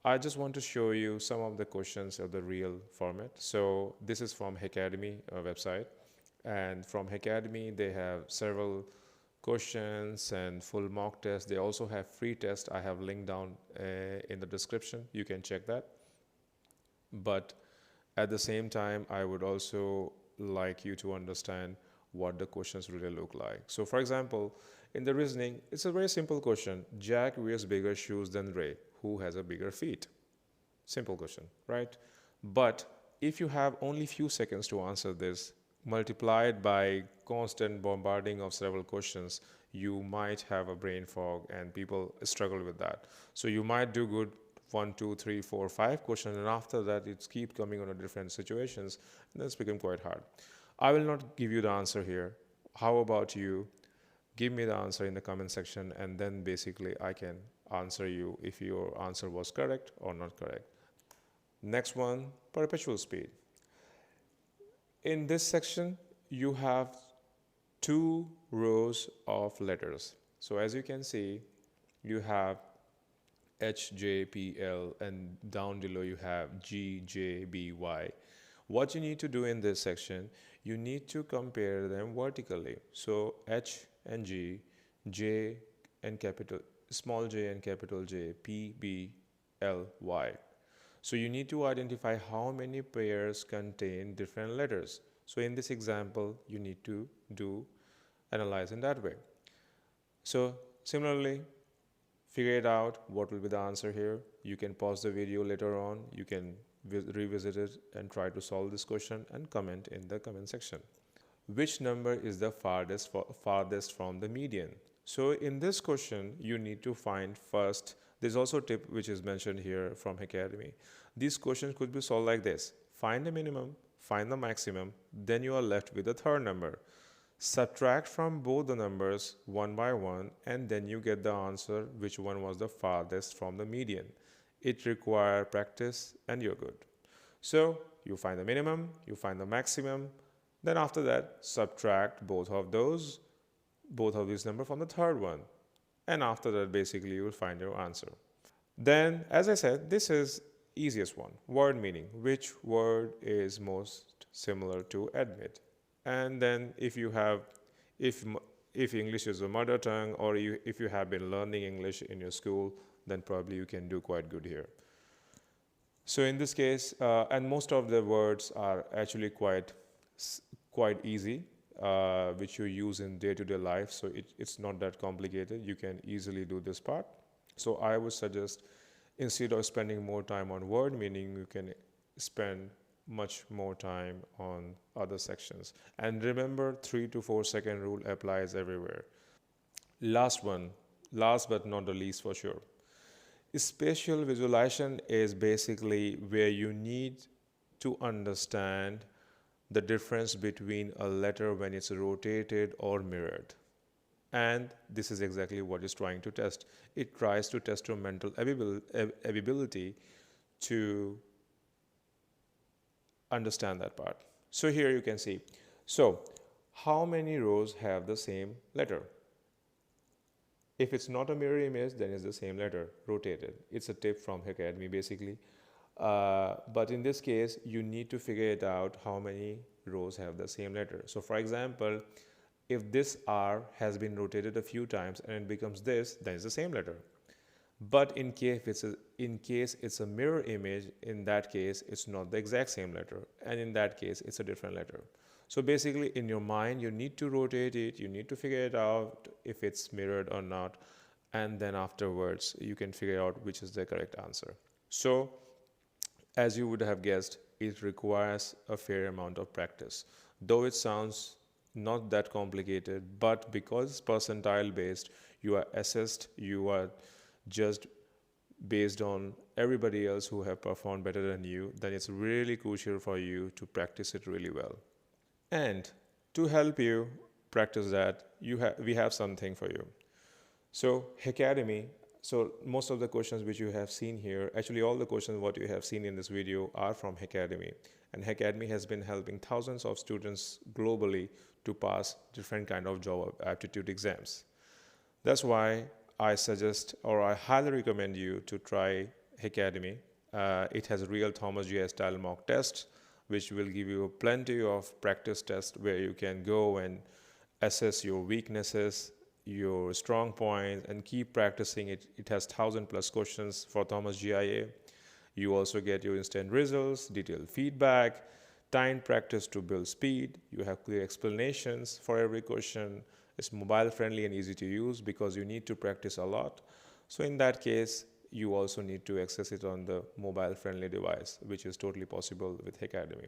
I just want to show you some of the questions of the real format. So this is from Heycademy website, and from Heycademy they have several questions and full mock tests. They also have free test. I have linked down in the description. You can check that. But at the same time, I would also like you to understand what the questions really look like. So for example, in the reasoning, it's a very simple question. Jack wears bigger shoes than Ray. Who has a bigger feet? Simple question, right? But if you have only few seconds to answer this, multiplied by constant bombarding of several questions, you might have a brain fog and people struggle with that. So you might do good 1, 2, 3, 4, 5 questions, and after that it keeps coming on a different situations, and that's become quite hard. I will not give you the answer here. How about you give me the answer in the comment section, and then basically I can answer you if your answer was correct or not correct. Next one, perpetual speed. In this section, you have 2 rows of letters. So as you can see, you have H, J, P, L, and down below you have G, J, B, Y. What you need to do in this section, you need to compare them vertically. So H and G, J and capital, small j and capital J, P, B, L, Y. So you need to identify how many pairs contain different letters. So in this example, you need to analyze in that way. So similarly, figure it out what will be the answer here. You can pause the video later on. You can revisit it and try to solve this question and comment in the comment section. Which number is the farthest from the median? So in this question, you need to find first. There's also a tip which is mentioned here from Heycademy. These questions could be solved like this. Find the minimum, find the maximum, then you are left with the third number. Subtract from both the numbers one by one, and then you get the answer which one was the farthest from the median. It requires practice and you're good. So you find the minimum, you find the maximum, then after that subtract both of these numbers from the third one, and after that basically you will find your answer. Then as I said, this is easiest one, word meaning. Which word is most similar to admit? And then if English is a mother tongue, or if you have been learning English in your school, then probably you can do quite good here. So in this case, and most of the words are actually quite easy, which you use in day-to-day life, so it's not that complicated. You can easily do this part. So I would suggest, instead of spending more time on word meaning, you can spend much more time on other sections. And remember, 3 to 4 second rule applies everywhere. Last but not the least for sure. Spatial visualization is basically where you need to understand the difference between a letter when it's rotated or mirrored. And this is exactly what it's trying to test. It tries to test your mental ability to understand that part. So here you can see. So how many rows have the same letter? If it's not a mirror image, then it's the same letter rotated. It's a tip from Heycademy basically. But in this case, you need to figure it out how many rows have the same letter. So for example, if this R has been rotated a few times and it becomes this, then it's the same letter. But in case it's a mirror image, in that case, it's not the exact same letter. And in that case, it's a different letter. So basically, in your mind, you need to rotate it. You need to figure it out if it's mirrored or not. And then afterwards, you can figure out which is the correct answer. So as you would have guessed, it requires a fair amount of practice. Though it sounds not that complicated, but because it's percentile based, you are assessed, you are judged based on everybody else who have performed better than you, then it's really crucial for you to practice it really well. And to help you practice that, we have something for you. So Heycademy, so most of the questions which you have seen here, actually all the questions what you have seen in this video are from Heycademy. And Heycademy has been helping thousands of students globally to pass different kind of job aptitude exams. That's why I suggest, or I highly recommend you to try Heycademy. It has a real Thomas GIA-style mock test, which will give you plenty of practice tests where you can go and assess your weaknesses, your strong points, and keep practicing it. It has 1,000+ questions for Thomas GIA. You also get your instant results, detailed feedback, timed practice to build speed. You have clear explanations for every question. It's mobile friendly and easy to use because you need to practice a lot. So in that case, you also need to access it on the mobile friendly device, which is totally possible with Heycademy.